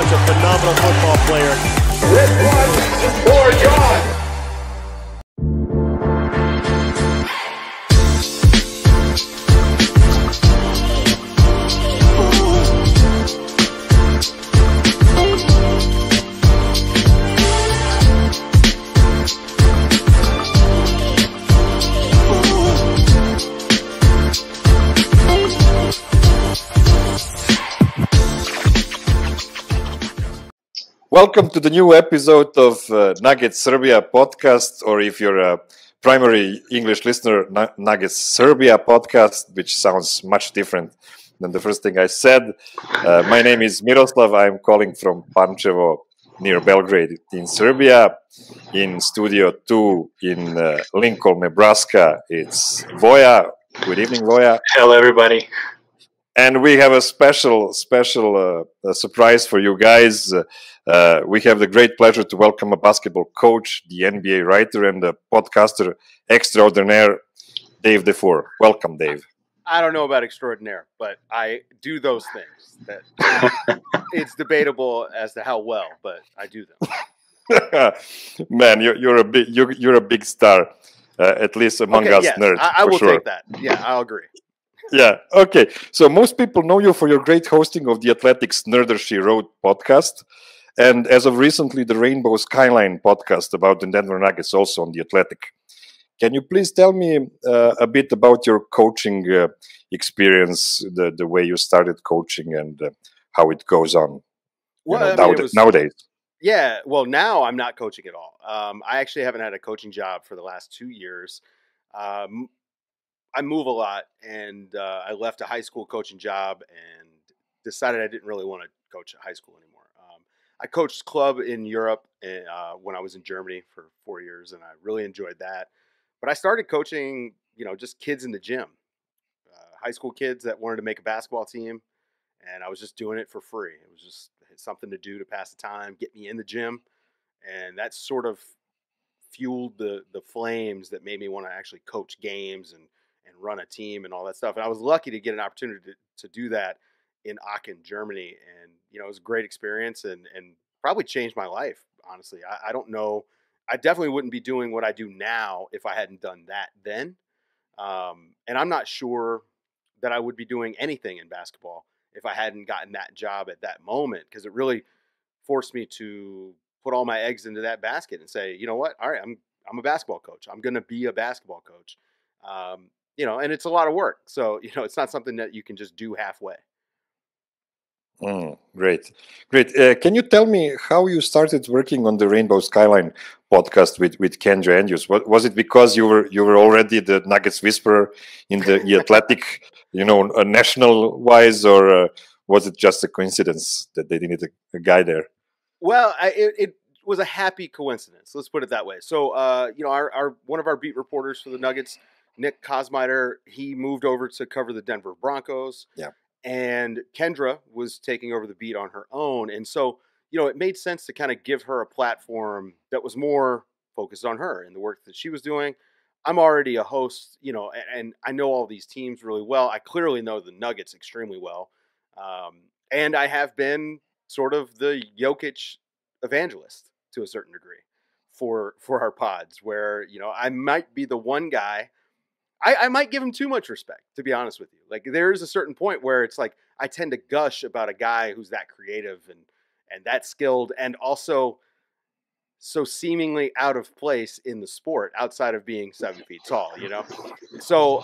such a phenomenal football player. This one is for John. Welcome to the new episode of Nuggetsa Srbija podcast, or if you're a primary English listener, Nuggetsa Srbija podcast, which sounds much different than the first thing I said. My name is Miroslav. I'm calling from Pančevo near Belgrade in Serbia. In Studio 2 in Lincoln, Nebraska, it's Voja. Good evening, Voja. Hello, everybody. And we have a special surprise for you guys. We have the great pleasure to welcome a basketball coach, the NBA writer, and the podcaster extraordinaire, Dave DuFour. Welcome, Dave. I don't know about extraordinaire, but I do those things. That it's debatable as to how well, but I do them. Man, you're a big star, at least among us nerds. I will sure. take that. Yeah, I'll agree. Yeah, okay. So most people know you for your great hosting of the Athletics Nerder She Wrote podcast. And as of recently, the Rainbow Skyline podcast about the Denver Nuggets also on the Athletic. Can you please tell me a bit about your coaching experience, the way you started coaching and how it goes on nowadays? Yeah, well, now I'm not coaching at all. I actually haven't had a coaching job for the last 2 years. I move a lot, and I left a high school coaching job and decided I didn't really want to coach at high school anymore. I coached club in Europe when I was in Germany for 4 years, and I really enjoyed that. But I started coaching, just kids in the gym, high school kids that wanted to make a basketball team, and I was just doing it for free. It was just something to do to pass the time, get me in the gym, and that sort of fueled the flames that made me want to actually coach games and run a team and all that stuff. And I was lucky to get an opportunity to do that in Aachen, Germany. And, it was a great experience and probably changed my life, honestly. I don't know. I definitely wouldn't be doing what I do now if I hadn't done that then. And I'm not sure that I would be doing anything in basketball if I hadn't gotten that job at that moment, because it really forced me to put all my eggs into that basket and say, you know what? All right, I'm a basketball coach. I'm going to be a basketball coach. And it's a lot of work. So, it's not something that you can just do halfway. Great. Can you tell me how you started working on the Rainbow Skyline podcast with Kendra Andrews? Was it because you were already the Nuggets whisperer in the Athletic, national wise, or was it just a coincidence that they needed a guy there? Well, it was a happy coincidence. Let's put it that way. So, our one of our beat reporters for the Nuggets, Nick Kosmider, he moved over to cover the Denver Broncos. Yeah. And Kendra was taking over the beat on her own. And so, it made sense to kind of give her a platform that was more focused on her and the work that she was doing. I'm already a host, and I know all these teams really well. I clearly know the Nuggets extremely well. And I have been sort of the Jokic evangelist to a certain degree for our pods, where, I might be the one guy. I might give him too much respect, to be honest with you. Like, there's a certain point where it's like I tend to gush about a guy who's that creative and that skilled, and also so seemingly out of place in the sport outside of being 7 feet tall, So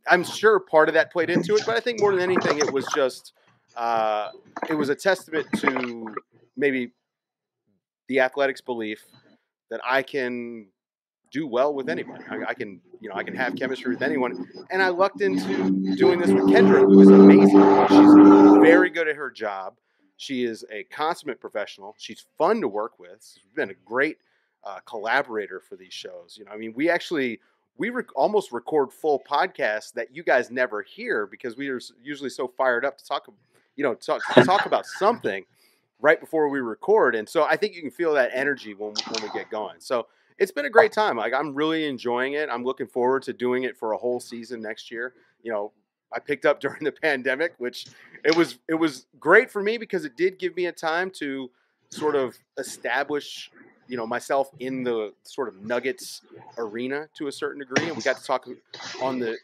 I'm sure part of that played into it, but I think more than anything, it was just it was a testament to maybe the Athletics' belief that I can do well with anyone. I can have chemistry with anyone. And I lucked into doing this with Kendra, who is amazing. She's very good at her job. She is a consummate professional. She's fun to work with. She's been a great collaborator for these shows. We almost record full podcasts that you guys never hear because we are usually so fired up to talk about something right before we record. And so I think you can feel that energy when we get going. So it's been a great time. Like, I'm really enjoying it. I'm looking forward to doing it for a whole season next year. I picked up during the pandemic, which it was great for me because it did give me a time to sort of establish, myself in the sort of Nuggets arena to a certain degree, and we got to talk on the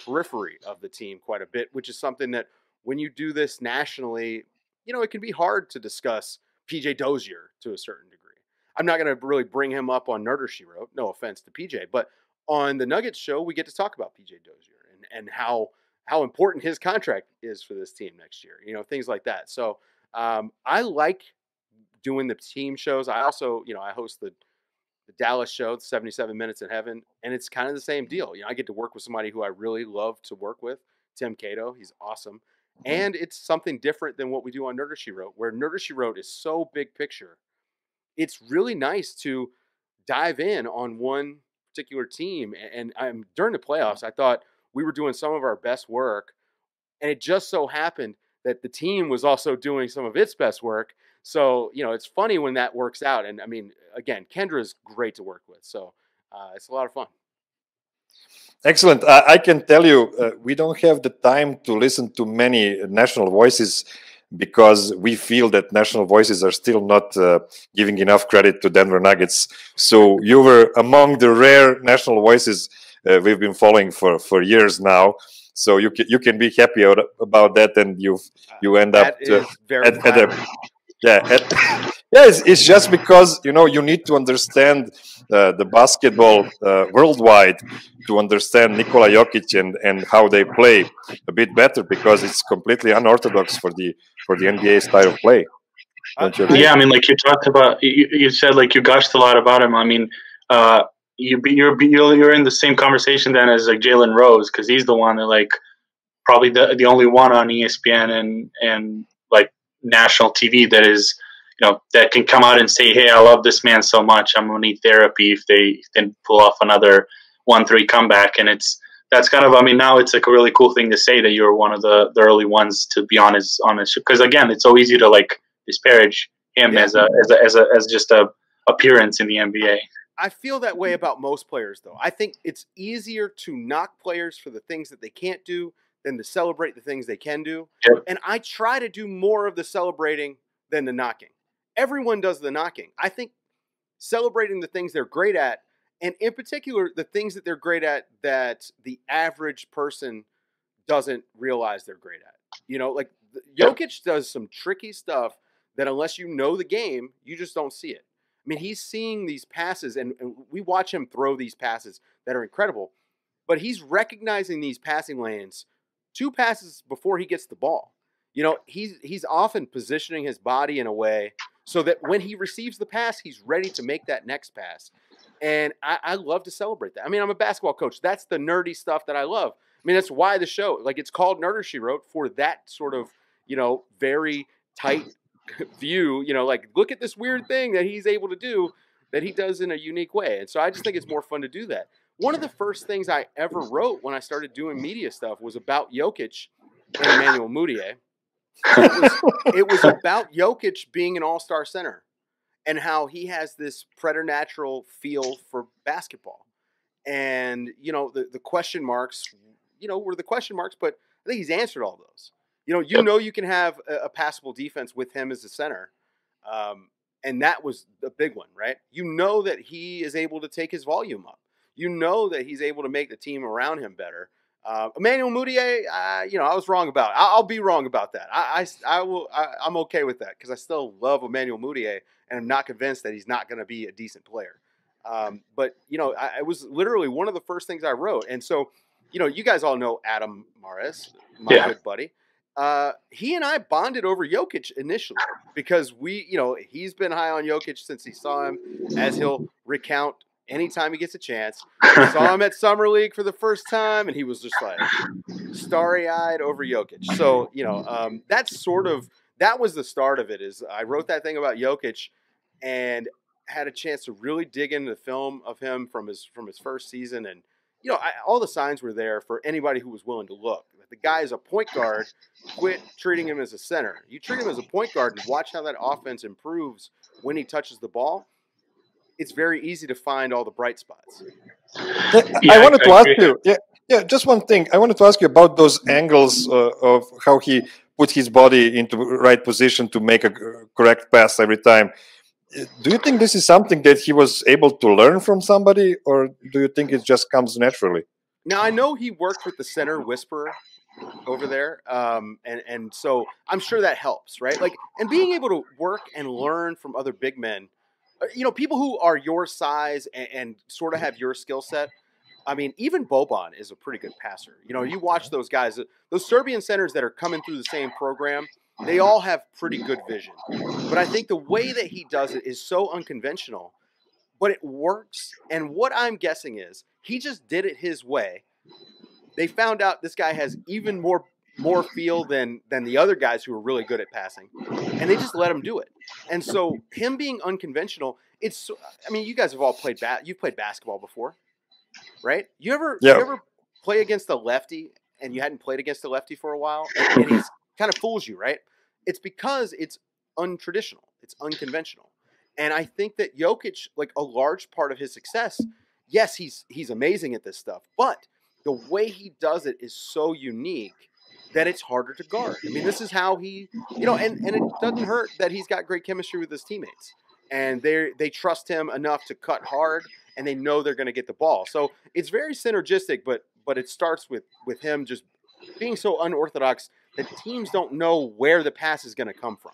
periphery of the team quite a bit, which is something that when you do this nationally, it can be hard to discuss PJ Dozier to a certain degree. I'm not going to really bring him up on Nerder She Wrote, no offense to PJ, but on the Nuggets show, we get to talk about PJ Dozier and how important his contract is for this team next year, things like that. So I like doing the team shows. I also, I host the Dallas show, 77 Minutes in Heaven, and it's kind of the same deal. I get to work with somebody who I really love to work with, Tim Cato. He's awesome. And it's something different than what we do on Nerder She Wrote, where Nerder She Wrote is so big picture. It's really nice to dive in on one particular team. And during the playoffs, I thought we were doing some of our best work. And it just so happened that the team was also doing some of its best work. So, it's funny when that works out. And I mean, again, Kendra is great to work with. So it's a lot of fun. Excellent. I can tell you, we don't have the time to listen to many national voices because we feel that national voices are still not giving enough credit to Denver Nuggets. So you were among the rare national voices we've been following for years now. So you can be happy about that, and you end up it's just because you need to understand the basketball worldwide to understand Nikola Jokic and how they play a bit better, because it's completely unorthodox for the NBA style of play. Yeah, I mean, like you talked about, you said like you gushed a lot about him. I mean, you're in the same conversation then as like Jalen Rose, because he's the one that like probably the only one on ESPN and like national TV that is, that can come out and say, hey, I love this man so much, I'm going to need therapy if they then pull off another 1-3 comeback. And that's kind of, I mean, now it's like a really cool thing to say that you're one of the early ones to be on his show. Because again, it's so easy to like disparage him as just a appearance in the NBA. I feel that way about most players, though. I think it's easier to knock players for the things that they can't do than to celebrate the things they can do. Yep. And I try to do more of the celebrating than the knocking. Everyone does the knocking. I think celebrating the things they're great at, and in particular, the things that they're great at that the average person doesn't realize they're great at. Like Jokic does some tricky stuff that unless you know the game, you just don't see it. I mean, he's seeing these passes, and we watch him throw these passes that are incredible, but he's recognizing these passing lanes 2 passes before he gets the ball. He's often positioning his body in a way so that when he receives the pass, he's ready to make that next pass. And I love to celebrate that. I mean, I'm a basketball coach. That's the nerdy stuff that I love. I mean, that's why the show, like, it's called Nerder She Wrote, for that sort of, very tight view, like, look at this weird thing that he's able to do that he does in a unique way. And so I just think it's more fun to do that. One of the first things I ever wrote when I started doing media stuff was about Jokic and Emmanuel Mudiay. It was about Jokic being an all-star center and how he has this preternatural feel for basketball. And, the question marks, were the question marks, but I think he's answered all those. You can have a passable defense with him as a center. And that was a big one, right? That he is able to take his volume up. That he's able to make the team around him better. Emmanuel Mudiay, I was wrong about it. I'll be wrong about that. I'm okay with that because I still love Emmanuel Mudiay, and I'm not convinced that he's not going to be a decent player. But it was literally one of the first things I wrote. And so, you guys all know Adam Mares, my good buddy. He and I bonded over Jokic initially because he's been high on Jokic since he saw him, as he'll recount anytime he gets a chance. I saw him at Summer League for the first time, and he was just like starry-eyed over Jokic. So, that was the start of it. Is I wrote that thing about Jokic and had a chance to really dig into the film of him from his first season. And, all the signs were there for anybody who was willing to look. The guy is a point guard. Quit treating him as a center. You treat him as a point guard and watch how that offense improves when he touches the ball. It's very easy to find all the bright spots. I wanted to ask you. Yeah, Yeah, just one thing. I wanted to ask you about those angles of how he put his body into right position to make a correct pass every time. Do you think this is something that he was able to learn from somebody, or do you think it just comes naturally? Now, I know he worked with the center whisperer over there, and so I'm sure that helps, right? Like, and being able to work and learn from other big men, people who are your size and sort of have your skill set. I mean, even Boban is a pretty good passer. You watch those guys, those Serbian centers that are coming through the same program, they all have pretty good vision. But I think the way that he does it is so unconventional, but it works. And what I'm guessing is he just did it his way. They found out this guy has even more feel than the other guys who are really good at passing, and they just let him do it. And so him being unconventional, you guys have all played you've played basketball before, right? You ever play against a lefty and you hadn't played against a lefty for a while, and he's kind of fools you, right? It's because it's untraditional, it's unconventional. And I think that Jokic, like a large part of his success, yes, he's amazing at this stuff, but the way he does it is so unique that it's harder to guard. I mean, this is how he, and it doesn't hurt that he's got great chemistry with his teammates, and they trust him enough to cut hard, and they know they're going to get the ball. So it's very synergistic, but it starts with him just being so unorthodox that teams don't know where the pass is going to come from.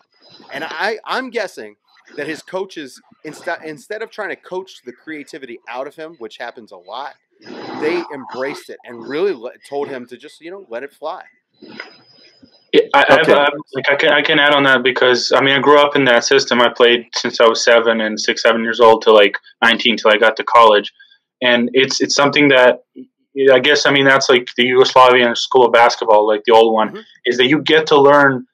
And I'm guessing that his coaches, instead of trying to coach the creativity out of him, which happens a lot, they embraced it and really told him to just, let it fly. Yeah, I can add on that because I grew up in that system. I played since I was 7 years old to like 19 till I got to college, and it's something that I guess that's like the Yugoslavian school of basketball, like the old one, is that you get to learn.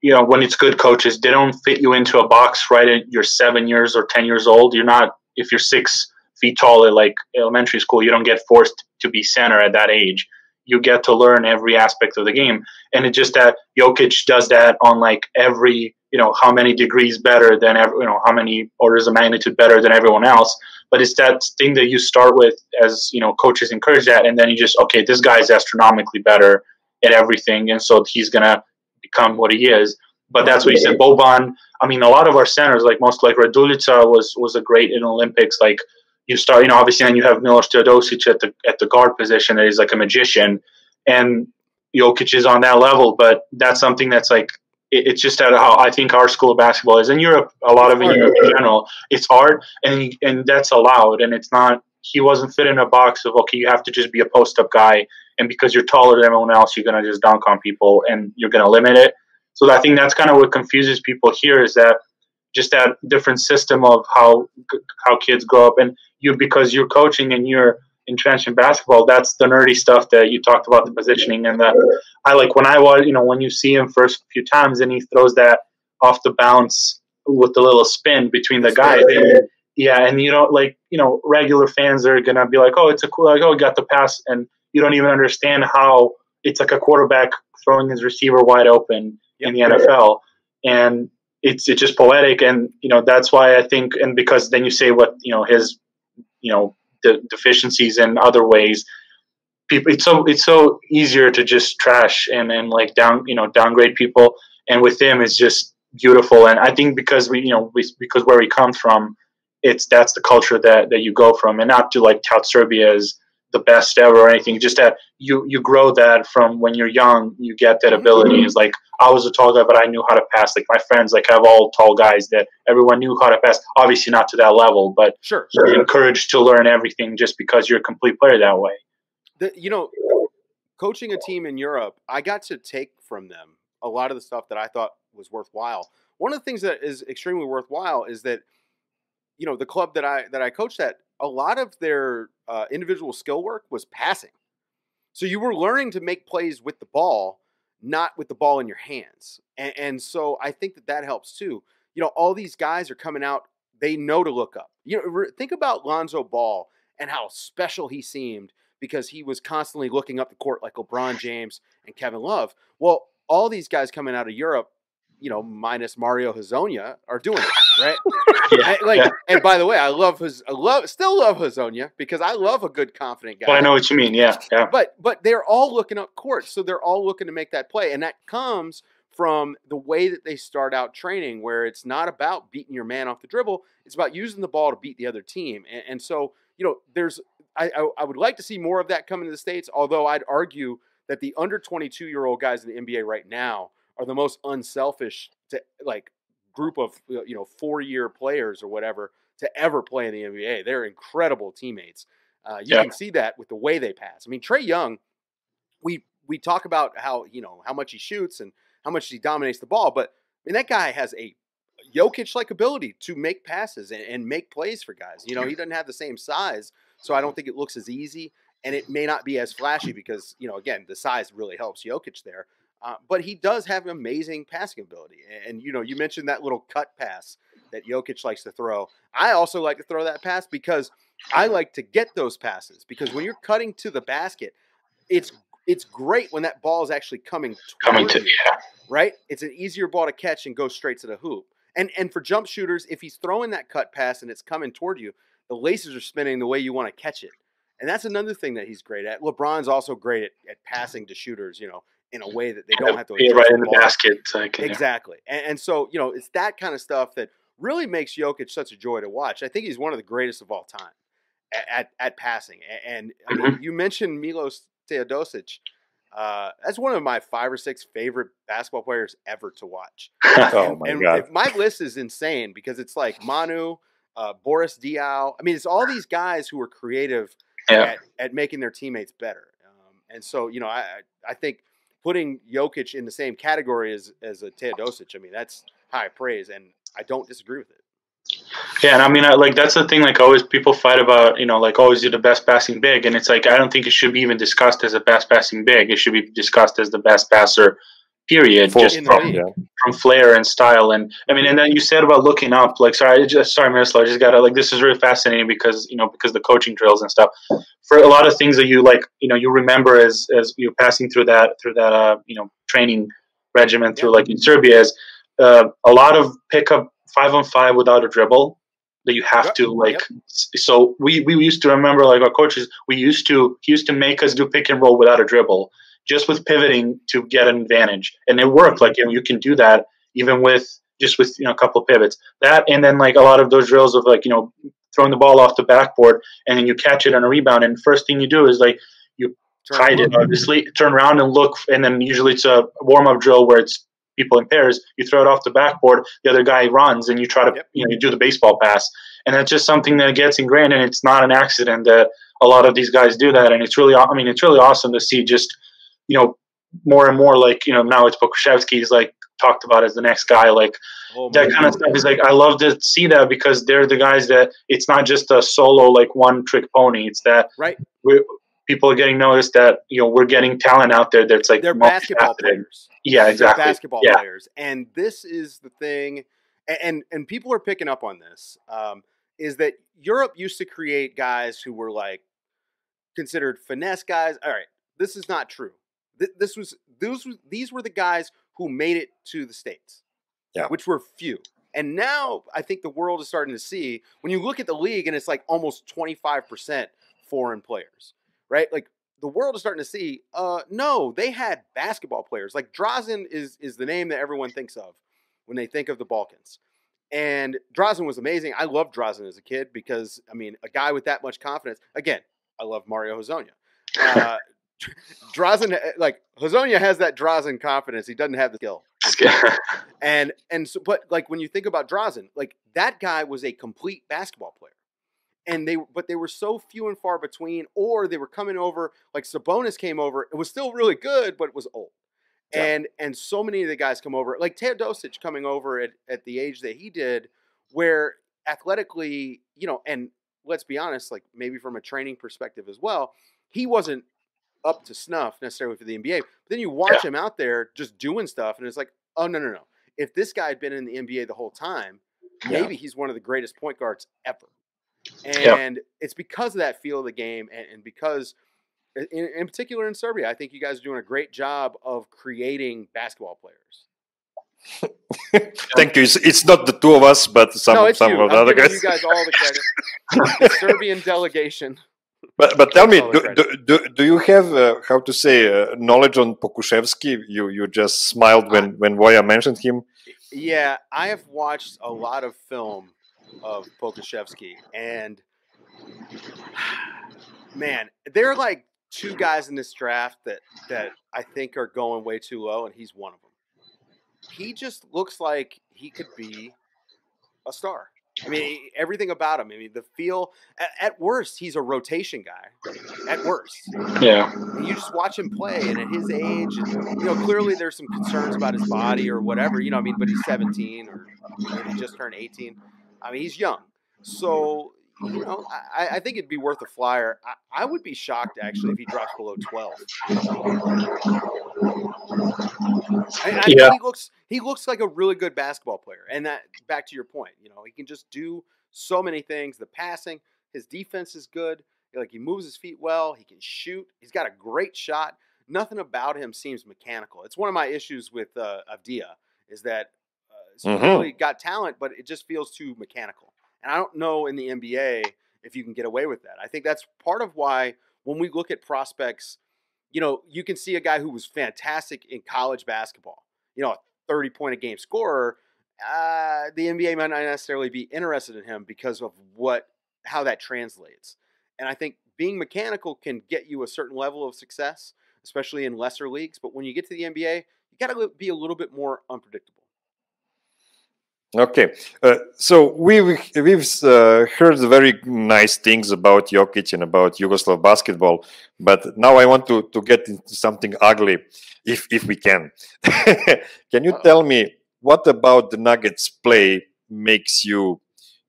When it's good coaches, they don't fit you into a box right at you're 7 years or 10 years old. You're not, if you're 6 feet tall at like elementary school, you don't get forced to be center at that age. You get to learn every aspect of the game. And it's just that Jokic does that on like every, how many degrees better than, how many orders of magnitude better than everyone else. But it's that thing that you start with as, coaches encourage that. And then you just, okay, this guy's astronomically better at everything. And so he's going to become what he is. But that's what you said. Boban, a lot of our centers, like Radulica was a great in Olympics. Like you start, obviously, and you have Miloš Teodosic at the guard position that is like a magician, and Jokic is on that level. But that's something that's like it's just how I think our school of basketball is in Europe. A lot of it in Europe in general, it's art, and that's allowed, and it's not. He wasn't fit in a box of okay, you have to just be a post up guy, and because you're taller than everyone else, you're gonna just dunk on people, and you're gonna limit it. So I think that's kind of what confuses people here is that just that different system of how kids grow up, and because you're coaching and you're entrenched in basketball, that's the nerdy stuff that you talked about, the positioning, and that I like when I was, when you see him first few times and he throws that off the bounce with the little spin between the guys. Yeah, and regular fans are gonna be like, oh, it's a cool, like, oh, got the pass, and you don't even understand how it's like a quarterback throwing his receiver wide open in the NFL, and it's just poetic, and that's why I think, and because then you say what his the deficiencies in other ways, people it's so easier to just trash and like downgrade people, and with him it's just beautiful, and I think because because where he comes from. That's the culture that you go from, and not to like tout Serbia is the best ever or anything. Just that you grow that from when you're young. You get that ability. It's like I was a tall guy, but I knew how to pass. Like my friends, like have all tall guys that everyone knew how to pass. Obviously not to that level, but sure. You're encouraged to learn everything just because you're a complete player that way. Coaching a team in Europe, I got to take from them a lot of the stuff that I thought was worthwhile. One of the things that is extremely worthwhile is that. The club that I coached at, a lot of their individual skill work was passing. So you were learning to make plays with the ball, not with the ball in your hands. And so I think that helps too. All these guys are coming out, they know to look up. Think about Lonzo Ball and how special he seemed because he was constantly looking up the court like LeBron James and Kevin Love. Well, all these guys coming out of Europe, minus Mario Hezonja, are doing it, right? Yeah, And by the way, still love Hezonja because I love a good, confident guy. But I know what you mean. Yeah. But they're all looking up court, so they're all looking to make that play, and that comes from the way that they start out training, where it's not about beating your man off the dribble; it's about using the ball to beat the other team. And so, I would like to see more of that come into the States. Although I'd argue that the under 22-year-old guys in the NBA right now are the most unselfish group of 4-year players or whatever to ever play in the NBA. They're incredible teammates. You can see that with the way they pass. I mean, Trae Young, we talk about how much he shoots and how much he dominates the ball, but I mean, that guy has a Jokic-like ability to make passes and make plays for guys. He doesn't have the same size, so I don't think it looks as easy, and it may not be as flashy because, again, the size really helps Jokic there. But he does have amazing passing ability. And, you mentioned that little cut pass that Jokic likes to throw. I also like to throw that pass because I like to get those passes. Because when you're cutting to the basket, it's great when that ball is actually coming to you, right? It's an easier ball to catch and go straight to the hoop. And for jump shooters, if he's throwing that cut pass and it's coming toward you, the laces are spinning the way you want to catch it. And that's another thing that he's great at. LeBron's also great at passing to shooters, in a way that they don't have to be right in the basket. Exactly. And so, it's that kind of stuff that really makes Jokic such a joy to watch. I think he's one of the greatest of all time at passing. And I mean, you mentioned Milos Teodosic. That's one of my 5 or 6 favorite basketball players ever to watch. Oh my God. My list is insane because it's like Manu, Boris Diaw. I mean, it's all these guys who are creative at making their teammates better. And so, I think putting Jokic in the same category as a Teodosic, I mean, that's high praise, and I don't disagree with it. Yeah, and I mean, that's the thing. Always, people fight about, always you're the best passing big, and it's like I don't think it should be even discussed as a best passing big. It should be discussed as the best passer, period. Just from flair and style, and I mean, and then you said about looking up. Sorry, Miroslav, I just gotta this is really fascinating because because the coaching drills and stuff. For a lot of things that you you remember as you're passing through that training regimen through in Serbia is a lot of pickup 5-on-5 without a dribble that you have to So we used to remember our coaches. He used to make us do pick and roll without a dribble, just with pivoting to get an advantage, and it worked. You can do that even with a couple of pivots. That and then a lot of those drills of throwing the ball off the backboard and then you catch it on a rebound, and first thing you do is you hide it, obviously, turn around and look, and then usually it's a warm-up drill where it's people in pairs. You throw it off the backboard, the other guy runs, and you try to you do the baseball pass, and that's just something that gets ingrained, and it's not an accident that a lot of these guys do that, and it's really awesome to see just more and more now it's Pokuševski's talked about as the next guy, that kind of stuff is I love to see that because they're the guys that it's not just a solo one trick pony. It's that people are getting noticed that we're getting talent out there that's they're basketball players. Yeah, exactly. They're basketball players, and this is the thing, and people are picking up on this. Is that Europe used to create guys who were considered finesse guys? All right, this is not true. These were the guys who made it to the States, which were few. And now I think the world is starting to see, when you look at the league and it's almost 25% foreign players, right? The world is starting to see, no, they had basketball players. Drazen is the name that everyone thinks of when they think of the Balkans. And Drazen was amazing. I loved Drazen as a kid because, I mean, a guy with that much confidence. Again, I love Mario Hezonja. Drazen, Hezonja has that Drazen confidence. He doesn't have the skill. and so, but when you think about Drazen, that guy was a complete basketball player. And they were so few and far between, or they were coming over, Sabonis came over. It was still really good, but it was old. Yeah. And so many of the guys come over, Teodosic coming over at the age that he did, where athletically, and let's be honest, maybe from a training perspective as well, he wasn't up to snuff necessarily for the NBA. But then you watch him out there just doing stuff, and it's oh, no. If this guy had been in the NBA the whole time, maybe he's one of the greatest point guards ever. And it's because of that feel of the game, and because, in particular in Serbia, I think you guys are doing a great job of creating basketball players. Thank you. It's not the two of us, but some No, it's some you. of the I'm other giving guys. you guys all the credit. The Serbian delegation. But tell me, All the do you have how to say knowledge on Pokuševski? You just smiled when Voja mentioned him. Yeah, I have watched a lot of film of Pokuševski, and man, there are like two guys in this draft that I think are going way too low, and he's one of them. He just looks like he could be a star. I mean, everything about him. I mean, the feel. At worst, he's a rotation guy. At worst, Yeah. and you just watch him play, and at his age, and clearly there's some concerns about his body or whatever. I mean, but he's 17 or maybe just turned 18. I mean, he's young, so I think it'd be worth a flyer. I would be shocked actually if he drops below 12. I think he looks like a really good basketball player, and that back to your point, he can just do so many things. The passing, his defense is good. Like, he moves his feet well. He can shoot. He's got a great shot. Nothing about him seems mechanical. It's one of my issues with Avdia is that he's really got talent, but it just feels too mechanical. And I don't know in the NBA if you can get away with that. I think that's part of why when we look at prospects, you can see a guy who was fantastic in college basketball, a 30-point-a-game scorer. The NBA might not necessarily be interested in him because of how that translates. And I think being mechanical can get you a certain level of success, especially in lesser leagues. But when you get to the NBA, you got to be a little bit more unpredictable. Okay, so we've heard very nice things about Jokic and about Yugoslav basketball, but now I want to get into something ugly, if we can. Can you tell me what about the Nuggets play makes you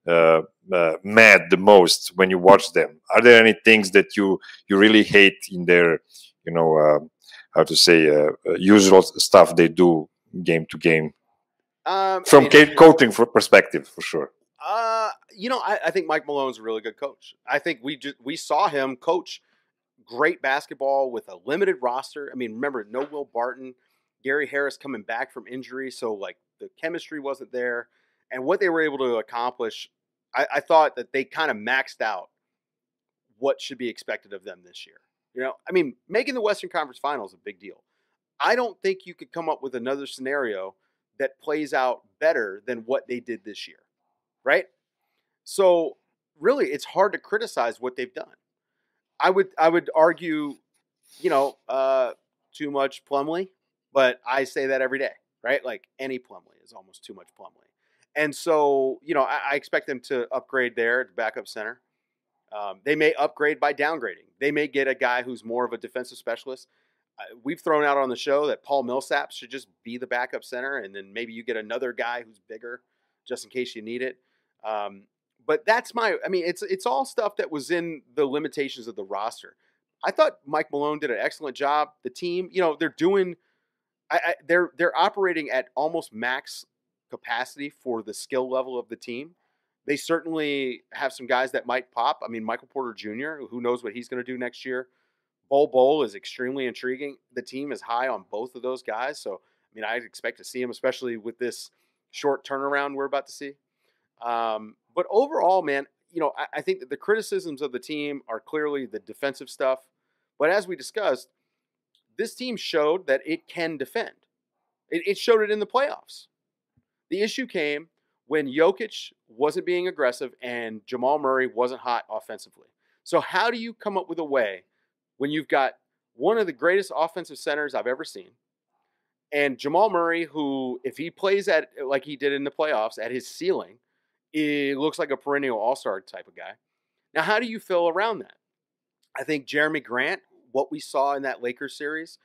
mad the most when you watch them? Are there any things that you really hate in their, how to say, usual stuff they do game to game? From coaching perspective, for sure. I think Mike Malone's a really good coach. I think we saw him coach great basketball with a limited roster. I mean, remember, no Will Barton, Gary Harris coming back from injury, so like the chemistry wasn't there. And what they were able to accomplish, I thought that they kind of maxed out what should be expected of them this year. I mean, making the Western Conference Finals is a big deal. I don't think you could come up with another scenario that plays out better than what they did this year, right? So really, it's hard to criticize what they've done. I would argue, too much Plumlee, but I say that every day, right? Like, any Plumlee is almost too much Plumlee. And so, I expect them to upgrade there at the backup center. They may upgrade by downgrading. They may get a guy who's more of a defensive specialist. We've thrown out on the show that Paul Millsap should just be the backup center, and then maybe you get another guy who's bigger just in case you need it. But that's it's all stuff that was in the limitations of the roster. I thought Mike Malone did an excellent job. The team, they're doing, they're operating at almost max capacity for the skill level of the team. They certainly have some guys that might pop. I mean, Michael Porter Jr., who knows what he's going to do next year. Bol is extremely intriguing. The team is high on both of those guys. So, I expect to see him, especially with this short turnaround we're about to see. But overall, man, I think that the criticisms of the team are clearly the defensive stuff. But as we discussed, this team showed that it can defend. It showed it in the playoffs. The issue came when Jokic wasn't being aggressive and Jamal Murray wasn't hot offensively. So how do you come up with a way when you've got one of the greatest offensive centers I've ever seen, and Jamal Murray, who, if he plays at like he did in the playoffs at his ceiling, it looks like a perennial all-star type of guy. Now, how do you fill around that? I think Jeremy Grant, what we saw in that Lakers series,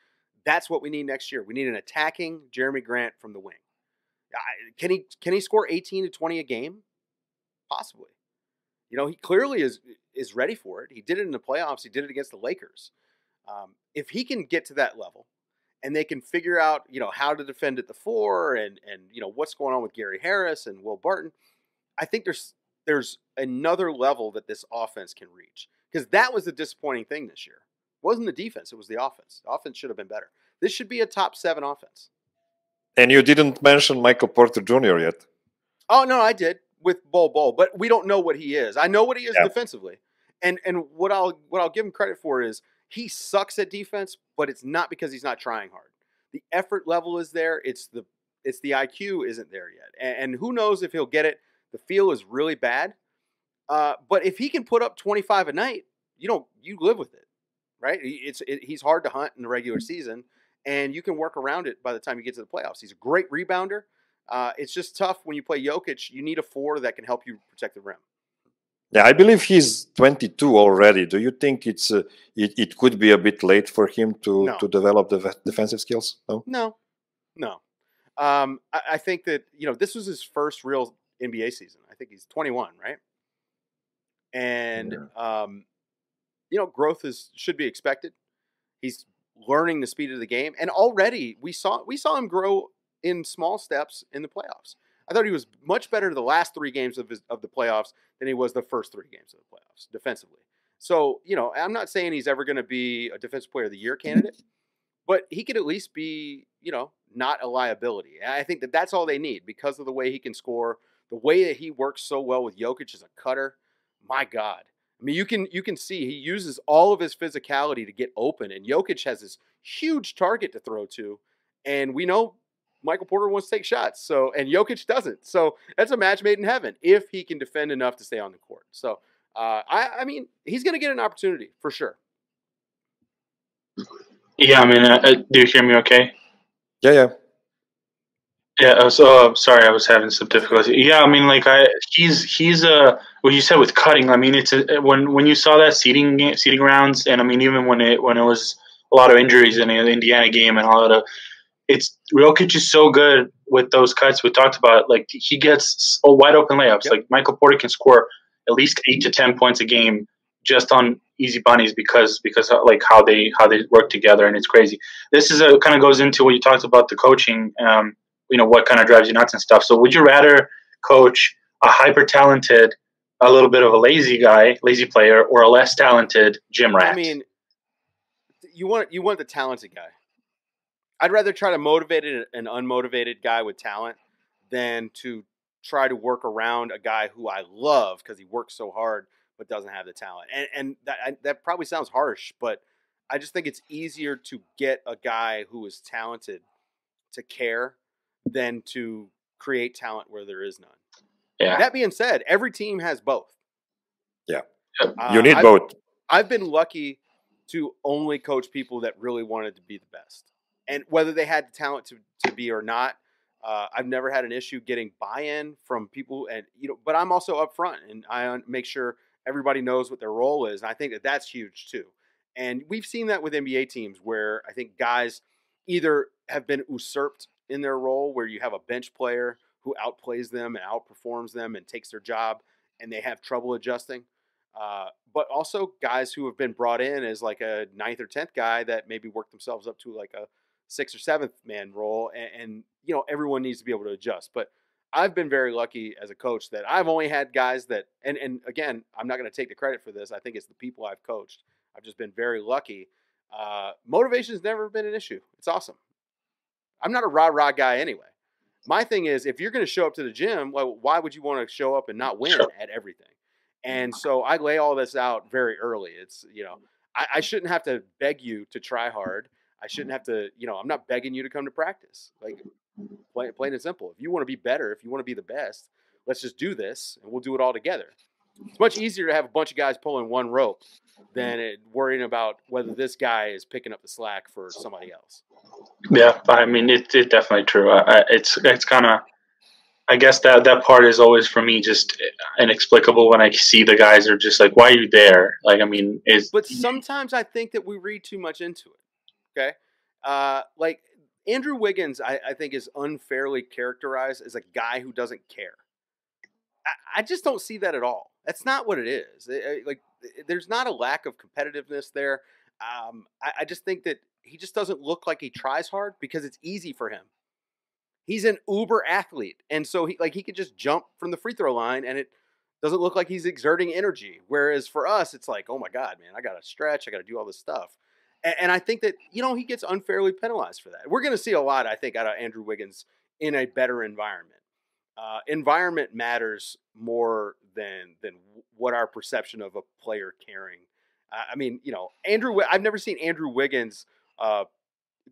that's what we need next year. We need an attacking Jeremy Grant from the wing. Can he score 18 to 20 a game? Possibly. He clearly is ready for it. He did it in the playoffs. He did it against the Lakers. If he can get to that level, and they can figure out, how to defend at the four, and what's going on with Gary Harris and Will Barton, I think there's another level that this offense can reach. Because that was the disappointing thing this year. It wasn't the defense, it was the offense. The offense should have been better. This should be a top 7 offense. And you didn't mention Michael Porter Jr. yet. Oh no, I did with Bol, but we don't know what he is. I know what he is defensively, and what I'll give him credit for is he sucks at defense, but it's not because he's not trying hard. The effort level is there. It's the IQ isn't there yet, and who knows if he'll get it. The feel is really bad, but if he can put up 25 a night, you live with it, right? He's hard to hunt in the regular season, and you can work around it by the time you get to the playoffs. He's a great rebounder. It's just tough when you play Jokic. You need a 4 that can help you protect the rim. Yeah, I believe he's 22 already. Do you think it could be a bit late for him to develop the defensive skills? No. I think that this was his first real NBA season. I think he's 21, right? And growth should be expected. He's learning the speed of the game, and already we saw him grow in small steps in the playoffs. I thought he was much better the last 3 games of the playoffs than he was the first 3 games of the playoffs defensively. So, I'm not saying he's ever going to be a Defensive Player of the Year candidate, but he could at least be, not a liability. And I think that's all they need because of the way he can score, the way that he works so well with Jokic as a cutter. My God. I mean, you can see he uses all of his physicality to get open, and Jokic has this huge target to throw to, and we know Michael Porter wants to take shots, and Jokic doesn't. So that's a match made in heaven if he can defend enough to stay on the court. So I mean, he's going to get an opportunity for sure. Yeah, I mean, do you hear me? Okay. Yeah. Yeah. So sorry, I was having some difficulty. Yeah, I mean, like he's what you said with cutting. I mean, it's when you saw that seeding rounds, and I mean, even when it was a lot of injuries in the Indiana game and all of that. Jokic is so good with those cuts we talked about. Like he gets wide open layups. Yep. Like Michael Porter can score at least 8 to 10 points a game just on easy bunnies because like how they work together, and it's crazy. This is kind of goes into what you talked about the coaching. What kind of drives you nuts and stuff. So would you rather coach a hyper talented, a little bit of a lazy player, or a less talented gym rat? I mean, you want the talented guy. I'd rather try to motivate an unmotivated guy with talent than to try to work around a guy who I love because he works so hard but doesn't have the talent. And that probably sounds harsh, but I just think it's easier to get a guy who is talented to care than to create talent where there is none. Yeah. That being said, every team has both. Yeah. You need both. I've been lucky to only coach people that really wanted to be the best. And whether they had the talent to be or not, I've never had an issue getting buy-in from people. And but I'm also upfront, and I make sure everybody knows what their role is. And I think that's huge too. And we've seen that with NBA teams where I think guys either have been usurped in their role, where you have a bench player who outplays them and outperforms them and takes their job, and they have trouble adjusting. But also guys who have been brought in as like a 9th or 10th guy that maybe work themselves up to like a 6th or 7th man role, and everyone needs to be able to adjust. But I've been very lucky as a coach that I've only had guys that, and again, I'm not going to take the credit for this. I think it's the people I've coached. I've just been very lucky. Motivation has never been an issue. It's awesome. I'm not a rah-rah guy anyway. My thing is, if you're going to show up to the gym, well, why would you want to show up and not win at everything? And so I lay all this out very early. It's, I shouldn't have to beg you to try hard. I shouldn't have to, I'm not begging you to come to practice. Like, plain and simple. If you want to be better, if you want to be the best, let's just do this and we'll do it all together. It's much easier to have a bunch of guys pulling one rope than worrying about whether this guy is picking up the slack for somebody else. Yeah, I mean, it's definitely true. It's kind of, I guess that part is always for me just inexplicable when I see the guys are just like, why are you there? Like, I mean, but sometimes I think that we read too much into it. Okay. Like Andrew Wiggins, I think is unfairly characterized as a guy who doesn't care. I just don't see that at all. That's not what it is. There's not a lack of competitiveness there. I just think that he just doesn't look like he tries hard because it's easy for him. He's an uber athlete. And so he could just jump from the free throw line and it doesn't look like he's exerting energy. Whereas for us, it's like, oh my God, man, I got to stretch. I got to do all this stuff. And I think that, he gets unfairly penalized for that. We're going to see a lot, I think, out of Andrew Wiggins in a better environment. Environment matters more than what our perception of a player caring. I mean, I've never seen Andrew Wiggins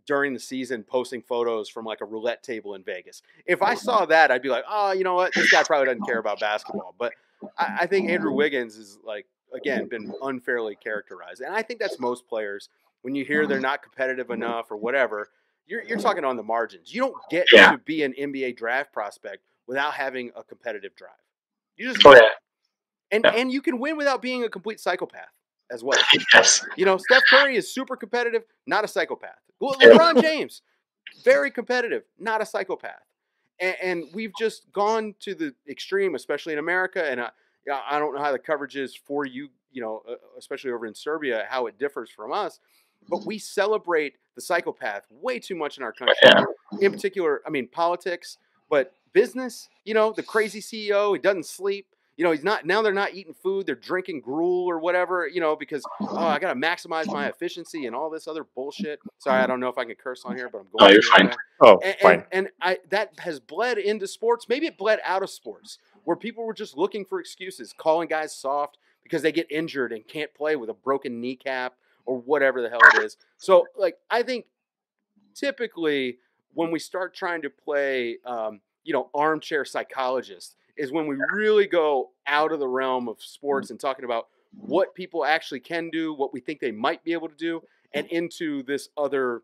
during the season posting photos from like a roulette table in Vegas. If I saw that, I'd be like, oh, you know what? This guy probably doesn't care about basketball. But I think Andrew Wiggins is like, again, been unfairly characterized. And I think that's most players. When you hear they're not competitive enough or whatever, you're talking on the margins. You don't get to be an NBA draft prospect without having a competitive drive. You just and you can win without being a complete psychopath as well. Yes. Steph Curry is super competitive, not a psychopath. LeBron James, very competitive, not a psychopath. And we've just gone to the extreme, especially in America. And I don't know how the coverage is for you, especially over in Serbia, how it differs from us. But we celebrate the psychopath way too much in our country. In particular, I mean, politics, but business, the crazy CEO, he doesn't sleep. He's not, now they're not eating food. They're drinking gruel or whatever, because, I got to maximize my efficiency and all this other bullshit. Sorry, I don't know if I can curse on here, but I'm going to. You're fine. Fine. And that has bled into sports. Maybe it bled out of sports where people were just looking for excuses, calling guys soft because they get injured and can't play with a broken kneecap or whatever the hell it is. So, like, I think typically when we start trying to play, armchair psychologist, is when we really go out of the realm of sports and talking about what people actually can do, what we think they might be able to do, and into this other,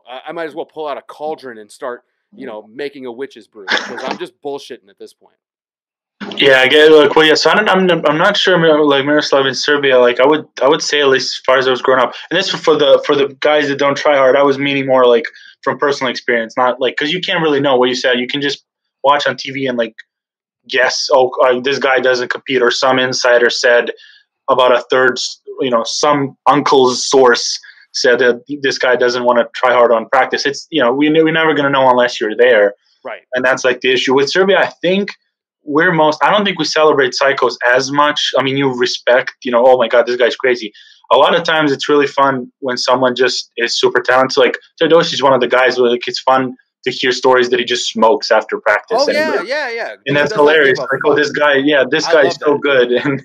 I might as well pull out a cauldron and start, making a witch's brew because I'm just bullshitting at this point. Yeah, I get it. So I'm not sure. Like Miroslav in Serbia, like I would say at least as far as I was growing up, and this for the guys that don't try hard. I was meaning more like from personal experience, not like because you can't really know what you said. You can just watch on TV and like guess. This guy doesn't compete, or some insider said about a third. Some uncle's source said that this guy doesn't want to try hard on practice. It's we're never going to know unless you're there, right? And that's like the issue with Serbia. I think. I don't think we celebrate psychos as much. I mean, you respect, oh my God, this guy's crazy. A lot of times it's really fun when someone just is super talented. Like Teodosic is one of the guys where like it's fun to hear stories that he just smokes after practice. Oh, yeah. And that's hilarious. Like, this guy's so good. And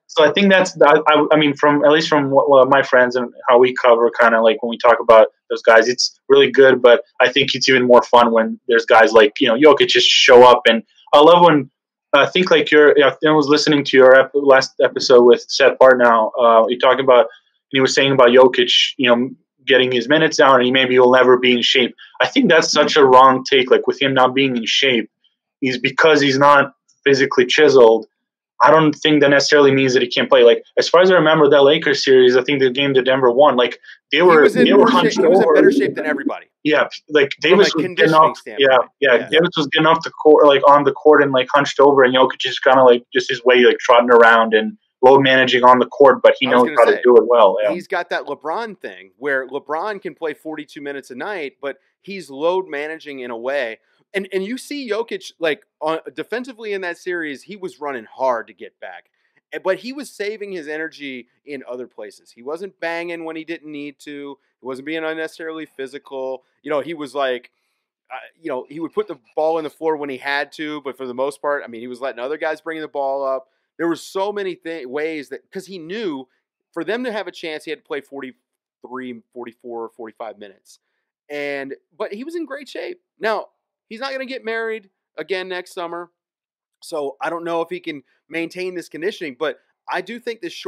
so I think that's, I mean, at least from what my friends and how we cover kind of like when we talk about those guys, it's really good. But I think it's even more fun when there's guys like, Jokic just show up. And I love when, I think like I was listening to your last episode with Seth Partnow. You're talking about, he was saying about Jokic, getting his minutes down and maybe he'll never be in shape. I think that's such a wrong take. Like with him not being in shape, is because he's not physically chiseled. I don't think that necessarily means that he can't play. Like as far as I remember, that Lakers series, I think the game that Denver won, like they were hunched over. He was in better shape than everybody. Yeah, like Davis was getting off. Davis was getting off the court, like on the court, and like hunched over, and Jokic is kind of like just his way, like trotting around and load managing on the court, but he knows how to do it well. Yeah. He's got that LeBron thing where LeBron can play 42 minutes a night, but he's load managing in a way. And you see Jokic, like defensively in that series, he was running hard to get back. But he was saving his energy in other places. He wasn't banging when he didn't need to. He wasn't being unnecessarily physical. He was like, he would put the ball in the floor when he had to. But for the most part, I mean, he was letting other guys bring the ball up. There were so many ways that, because he knew for them to have a chance, he had to play 43, 44, 45 minutes. But he was in great shape. Now, he's not going to get married again next summer. So I don't know if he can maintain this conditioning, but I do think this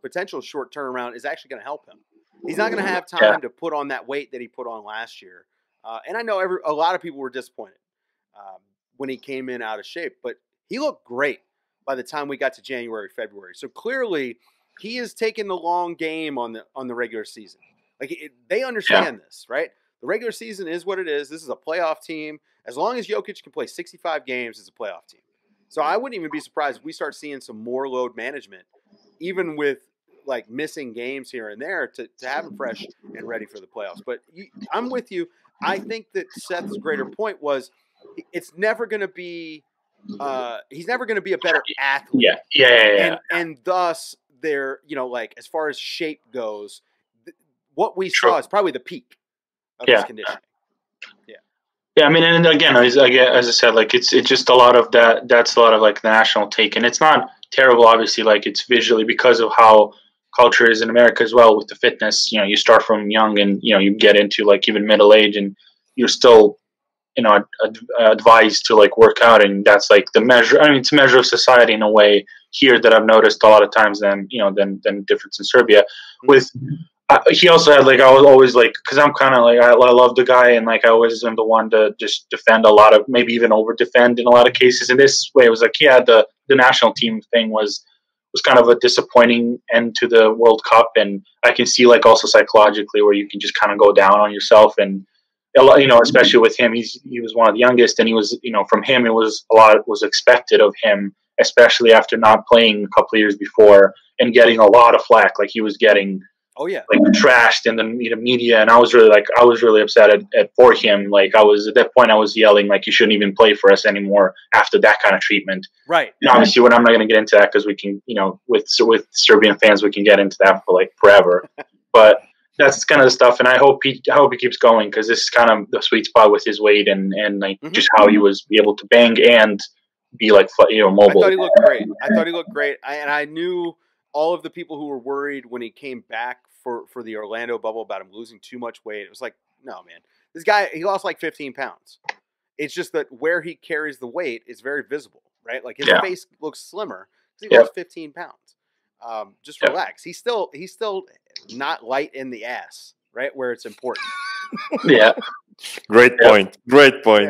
potential short turnaround is actually going to help him. He's not going to have time to put on that weight that he put on last year. And I know a lot of people were disappointed when he came in out of shape, but he looked great by the time we got to January, February. So clearly he is taking the long game on the regular season. Like they understand this, right? The regular season is what it is. This is a playoff team. As long as Jokic can play 65 games, it's a playoff team. So I wouldn't even be surprised if we start seeing some more load management, even with like missing games here and there to have him fresh and ready for the playoffs. But I'm with you. I think that Seth's greater point was it's never going to be he's never going to be a better athlete. Yeah. And thus, like as far as shape goes, what we saw is probably the peak of his conditioning. Yeah, I mean, and again, as I said, like it's just a lot of that. That's a lot of like the national take, and it's not terrible. Obviously, like it's visually because of how culture is in America as well with the fitness. You know, you start from young, and you get into like even middle age, and you're still advised to like work out, and that's like the measure. I mean, it's a measure of society in a way here that I've noticed a lot of times than difference in Serbia with. He also had like I was always like because I'm kind of like I love the guy and like I always am the one to just defend a lot of maybe even over defend in a lot of cases. In this way, it was like the national team thing was kind of a disappointing end to the World Cup, and I can see like also psychologically where you can just kind of go down on yourself and especially with him, he was one of the youngest, and he was from him it was a lot was expected of him, especially after not playing a couple of years before and getting a lot of flack like he was getting. Oh yeah, like trashed in the media, and I was really upset for him. Like I was at that point, I was yelling like you shouldn't even play for us anymore after that kind of treatment. Right. And obviously, I'm not going to get into that because we can, with Serbian fans, we can get into that for like forever. But that's kind of the stuff, and I hope he keeps going because this is kind of the sweet spot with his weight and like just how he was able to bang and be like mobile. I thought he looked great. And I knew all of the people who were worried when he came back for the Orlando bubble about him losing too much weight. It was like, no, man. This guy, he lost like 15 pounds. It's just that where he carries the weight is very visible, right? Like his face looks slimmer because he lost 15 pounds. Just relax. He's still not light in the ass, right? Where it's important. Yeah. Great point. Great point.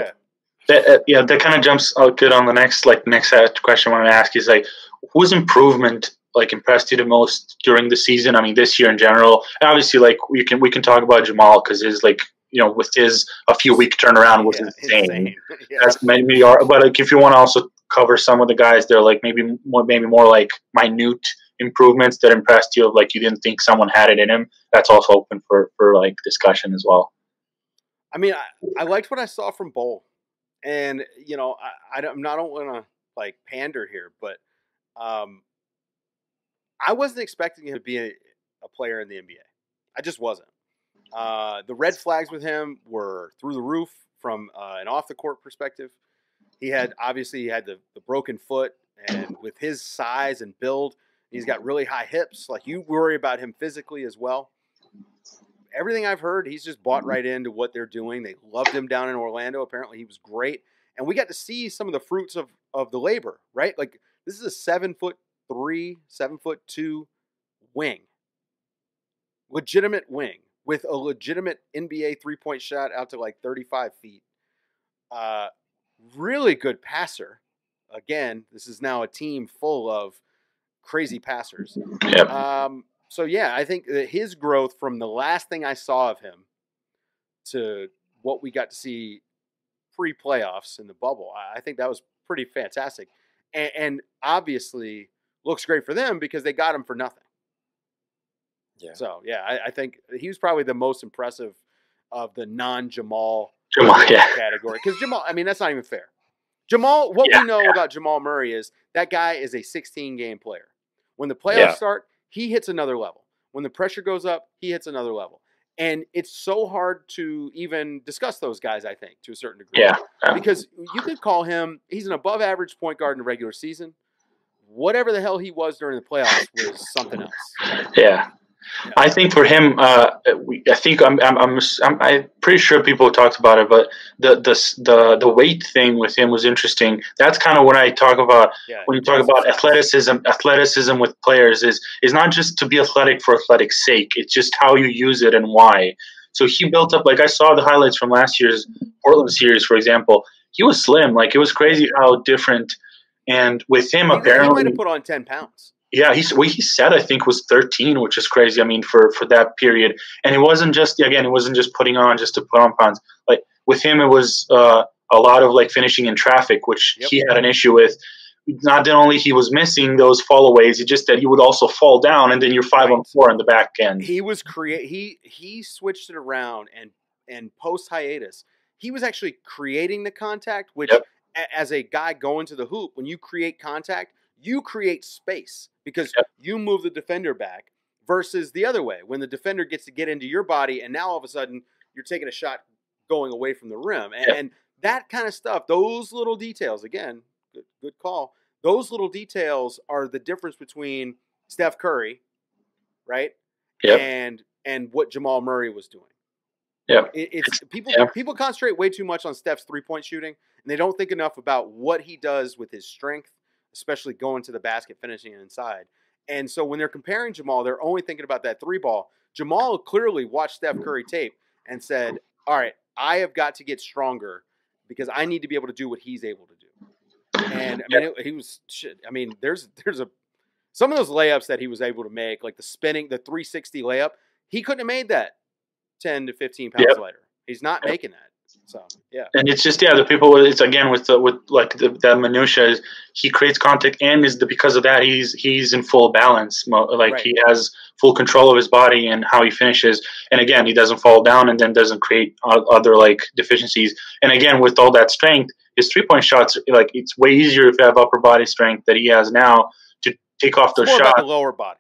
Yeah. That kind of jumps out good on the next question I want to ask is like, whose improvement like impressed you the most during the season? I mean, this year in general. And obviously, like we can talk about Jamal because his like with his a few week turnaround was insane. That's maybe. But like, if you want to also cover some of the guys, they're like maybe more like minute improvements that impressed you. Of like you didn't think someone had it in him. That's also open for like discussion as well. I mean, I liked what I saw from Bowl, and I don't want to like pander here, but I wasn't expecting him to be a player in the NBA. I just wasn't. The red flags with him were through the roof from an off-the-court perspective. He had the broken foot, and with his size and build, he's got really high hips. Like, you worry about him physically as well. Everything I've heard, he's just bought right into what they're doing. They loved him down in Orlando. Apparently, he was great. And we got to see some of the fruits of the labor, right? Like, this is a 7'3", 7'2" wing. Legitimate wing with a legitimate NBA three-point shot out to like 35 feet. Really good passer. Again, this is now a team full of crazy passers. Yep. So, yeah, I think that his growth from the last thing I saw of him to what we got to see pre-playoffs in the bubble, I think that was pretty fantastic. And obviously looks great for them because they got him for nothing. Yeah. So, yeah, I think he was probably the most impressive of the non-Jamal category. Because Jamal, I mean, that's not even fair. Jamal, what we know about Jamal Murray is that guy is a 16-game player. When the playoffs start, he hits another level. When the pressure goes up, he hits another level. And it's so hard to even discuss those guys, I think, to a certain degree. Yeah. Because you could call him, he's an above-average point guard in the regular season. Whatever the hell he was during the playoffs was something else. Yeah. I think for him, I think I'm pretty sure people talked about it, but the weight thing with him was interesting. That's kind of what I talk about when you talk about athleticism. Athleticism with players is not just to be athletic for athletics' sake. It's just how you use it and why. So he built up. Like I saw the highlights from last year's Portland series, for example. He was slim. Like it was crazy how different. And with him, apparently, he might have put on 10 pounds. Yeah, he said I think was 13, which is crazy. I mean, for that period, and it wasn't just putting on just to put on pounds. Like with him, it was a lot of like finishing in traffic, which he had an issue with. Not that only he was missing those fallaways, it's just that he would also fall down, and then you're 5-on-4 in the back end. He was he switched it around, and post hiatus, he was actually creating the contact, which as a guy going to the hoop, when you create contact, you create space because you move the defender back versus the other way, when the defender gets to get into your body and now all of a sudden you're taking a shot going away from the rim. And that kind of stuff, those little details, again, good call. Those little details are the difference between Steph Curry, right? Yep. And what Jamal Murray was doing. Yeah. It's people concentrate way too much on Steph's 3-point shooting, and they don't think enough about what he does with his strength, especially going to the basket, finishing it inside. And so when they're comparing Jamal, they're only thinking about that 3-ball. Jamal clearly watched Steph Curry tape and said, all right, I have got to get stronger because I need to be able to do what he's able to do. And I mean, he was shit. I mean, there's some of those layups that he was able to make, like the 360 layup, he couldn't have made that 10 to 15 pounds lighter. He's not making that. So yeah, and it's just the people. It's again with the minutia. Is he creates contact, and because of that, he's in full balance. He has full control of his body and how he finishes. And again, he doesn't fall down and then doesn't create other deficiencies. And again, with all that strength, his 3-point shots, it's way easier if you have upper body strength that he has now to take off those shots. About the lower body.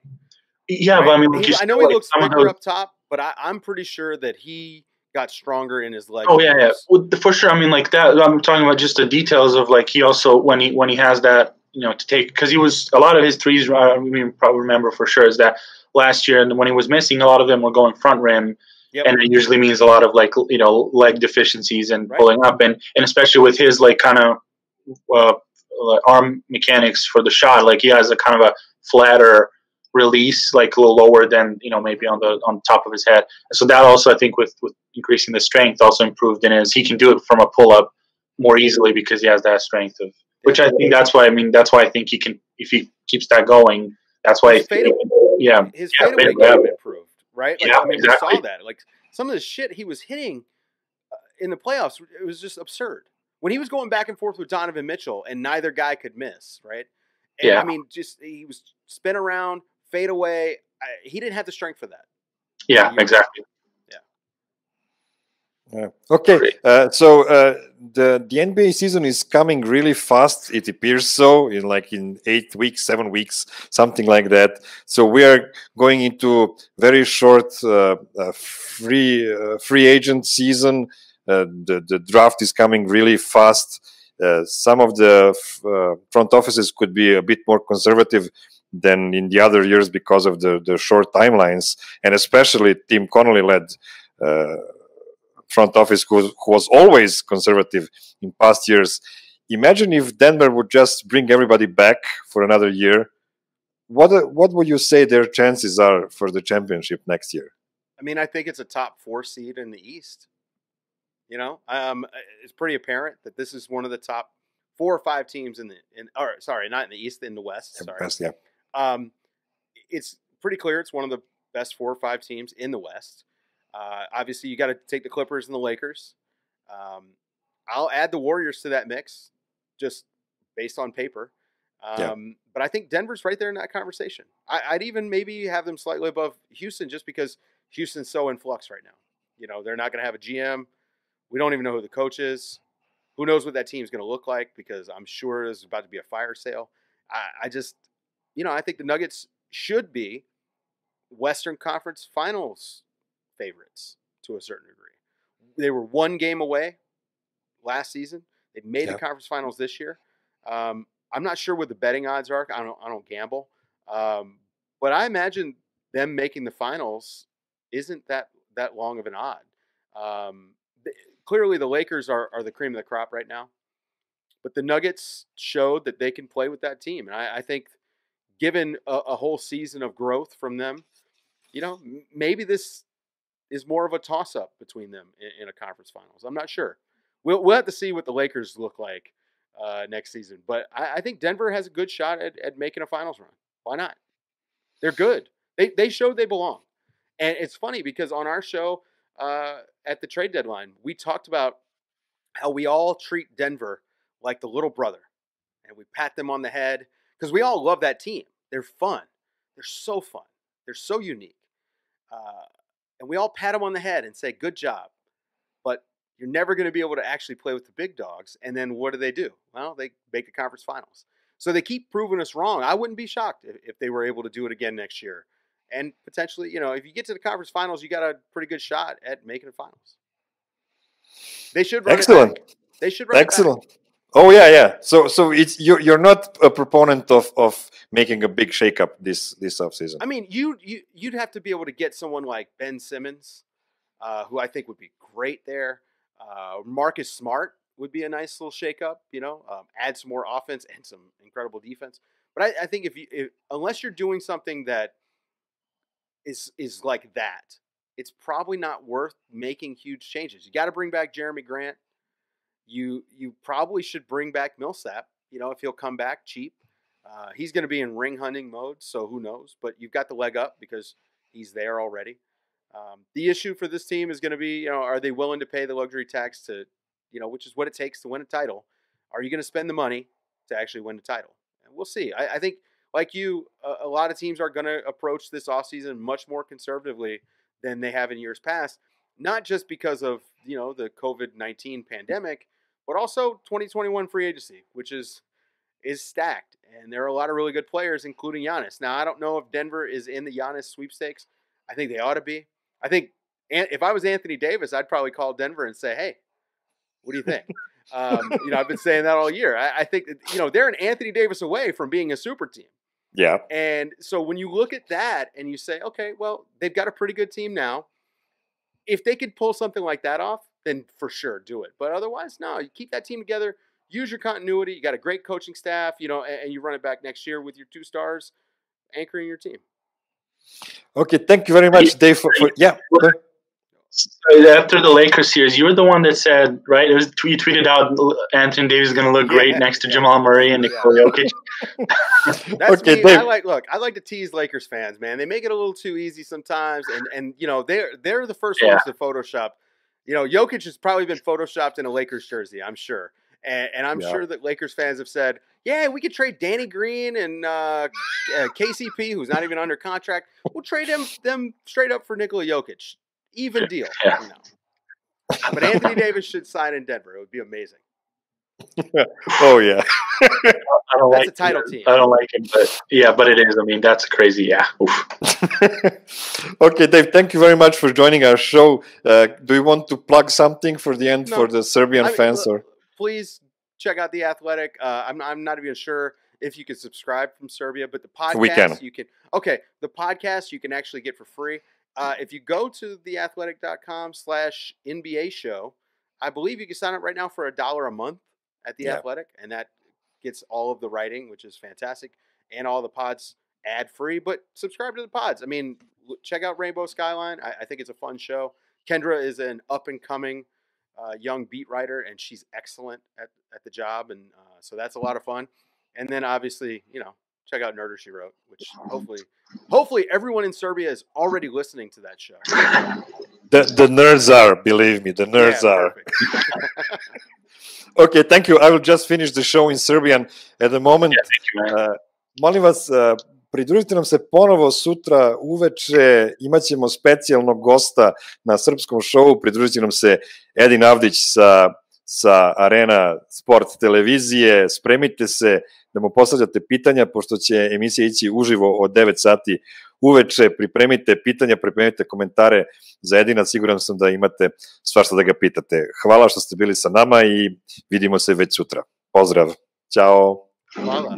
Yeah, right? But I mean, I know he looks bigger up top, but I'm pretty sure that he got stronger in his legs. Oh yeah. Well, for sure. I mean, that. I'm talking about just the details of he also when he has that to take, because he was a lot of his threes. I mean, probably remember for sure is that last year, and when he was missing, a lot of them were going front rim, and it usually means a lot of leg deficiencies and pulling up, and especially with his kind of arm mechanics for the shot, he has a kind of a flatter release, a little lower than maybe on top of his head. So that also, I think, with increasing the strength, also improved in he can do it from a pull up more easily because he has that strength of. Which I think that's why I think he can, if he keeps that going. That's why his fadeaway game improved, right? Exactly. We saw that. Some of the shit he was hitting in the playoffs, it was just absurd. When he was going back and forth with Donovan Mitchell, and neither guy could miss, right? And, I mean, just he was spin around, fade away. He didn't have the strength for that. Yeah, exactly. Okay, so the NBA season is coming really fast. It appears so in 8 weeks, 7 weeks, something like that. So we are going into very short free agent season. The draft is coming really fast. Some of the front offices could be a bit more conservative than in the other years because of the short timelines, and especially Tim Connolly led front office who was always conservative in past years. Imagine if Denver would just bring everybody back for another year. What would you say their chances are for the championship next year? I mean, I think it's a top 4 seed in the East. It's pretty apparent that this is one of the top 4 or 5 teams not in the East, in the West. Sorry. West, yeah. It's pretty clear it's one of the best 4 or 5 teams in the West. Obviously, you got to take the Clippers and the Lakers. I'll add the Warriors to that mix, just based on paper. But I think Denver's right there in that conversation. I'd even maybe have them slightly above Houston, just because Houston's so in flux right now. They're not going to have a GM. We don't even know who the coach is. Who knows what that team's going to look like, because I'm sure there's about to be a fire sale. I just, I think the Nuggets should be Western Conference Finals favorites to a certain degree. They were 1 game away last season. They made the conference finals this year. I'm not sure what the betting odds are. I don't gamble, but I imagine them making the finals isn't that long of an odd. Clearly, the Lakers are the cream of the crop right now, but the Nuggets showed that they can play with that team, and I think, given a whole season of growth from them, maybe this is more of a toss-up between them in a conference finals. I'm not sure. We'll have to see what the Lakers look like next season. But I think Denver has a good shot at making a finals run. Why not? They're good. They showed they belong. And it's funny because on our show at the trade deadline, we talked about how we all treat Denver like the little brother. And we pat them on the head because we all love that team. They're fun. They're so fun. They're so unique. And we all pat them on the head and say, good job. But you're never going to be able to actually play with the big dogs. And then what do? Well, they make the conference finals. So they keep proving us wrong. I wouldn't be shocked if they were able to do it again next year And potentially, if you get to the conference finals, you got a pretty good shot at making the finals. They should run Excellent. it back. They should run Excellent. it back. Oh yeah. So it's you're not a proponent of making a big shakeup this offseason. I mean, you'd have to be able to get someone like Ben Simmons, who I think would be great there. Marcus Smart would be a nice little shakeup. Add some more offense and some incredible defense. But I think if unless you're doing something that is like that, it's probably not worth making huge changes. You got to bring back Jeremy Grant. You probably should bring back Millsap, if he'll come back cheap. He's going to be in ring hunting mode, so who knows? But you've got the leg up because he's there already. The issue for this team is going to be, are they willing to pay the luxury tax to, which is what it takes to win a title? Are you going to spend the money to actually win the title? And we'll see. I think, like you, a lot of teams are going to approach this offseason much more conservatively than they have in years past, not just because of, the COVID-19 pandemic, but also 2021 free agency, which is stacked. And there are a lot of really good players, including Giannis. Now, I don't know if Denver is in the Giannis sweepstakes. I think they ought to be. I think if I was Anthony Davis, I'd probably call Denver and say, hey, what do you think? I've been saying that all year. I think, they're an Anthony Davis away from being a super team. Yeah. And so when you look at that and you say, okay, well, they've got a pretty good team now. If they could pull something like that off, then for sure do it. But otherwise, no, you keep that team together, use your continuity. You got a great coaching staff, and you run it back next year with your 2 stars anchoring your team. Okay, thank you very much, Dave. Yeah. So after the Lakers series, you were the one that said, right? You tweeted out Anthony Davis is going to look great next to Jamal Murray and Nikola Jokic. That's okay, me. Dave. I like to tease Lakers fans, man. They make it a little too easy sometimes, and they're the first ones to Photoshop. Jokic has probably been photoshopped in a Lakers jersey, I'm sure. And I'm sure that Lakers fans have said, yeah, we could trade Danny Green and KCP, who's not even under contract. We'll trade them straight up for Nikola Jokic. Even deal. But Anthony Davis should sign in Denver. It would be amazing. Oh, yeah. That's a title team. I don't like it, but it is. I mean, that's crazy. Yeah. Okay, Dave, thank you very much for joining our show. Do you want to plug something for the end for the Serbian fans? Or please check out The Athletic. I'm not even sure if you can subscribe from Serbia, but the podcast we can. You can. Okay, the podcast you can actually get for free. If you go to theathletic.com/NBA show, I believe you can sign up right now for $1 a month at The Athletic, and that gets all of the writing, which is fantastic, and all the pods ad-free. But subscribe to the pods. I mean, check out Rainbow Skyline. I think it's a fun show. Kendra is an up-and-coming young beat writer, and she's excellent at the job, and so that's a lot of fun. And then, obviously, check out Nerder She Wrote, which hopefully everyone in Serbia is already listening to that show. The nerds are, believe me, the nerds are. Okay, thank you. I will just finish the show in Serbian at the moment. Molim vas, pridružite nam se ponovo sutra uveče, imat ćemo specijalnog gosta na srpskom šovu, pridružit će nam se Edin Avdić sa Arena Sport televizije. Spremite se da mu postavljate pitanja, pošto će emisija ići uživo od 9 sati uveče. Pripremite pitanja, pripremite komentare za Edina, siguran sam da imate svašta da ga pitate. Hvala što ste bili sa nama i vidimo se već sutra. Pozdrav. Ćao. Hvala.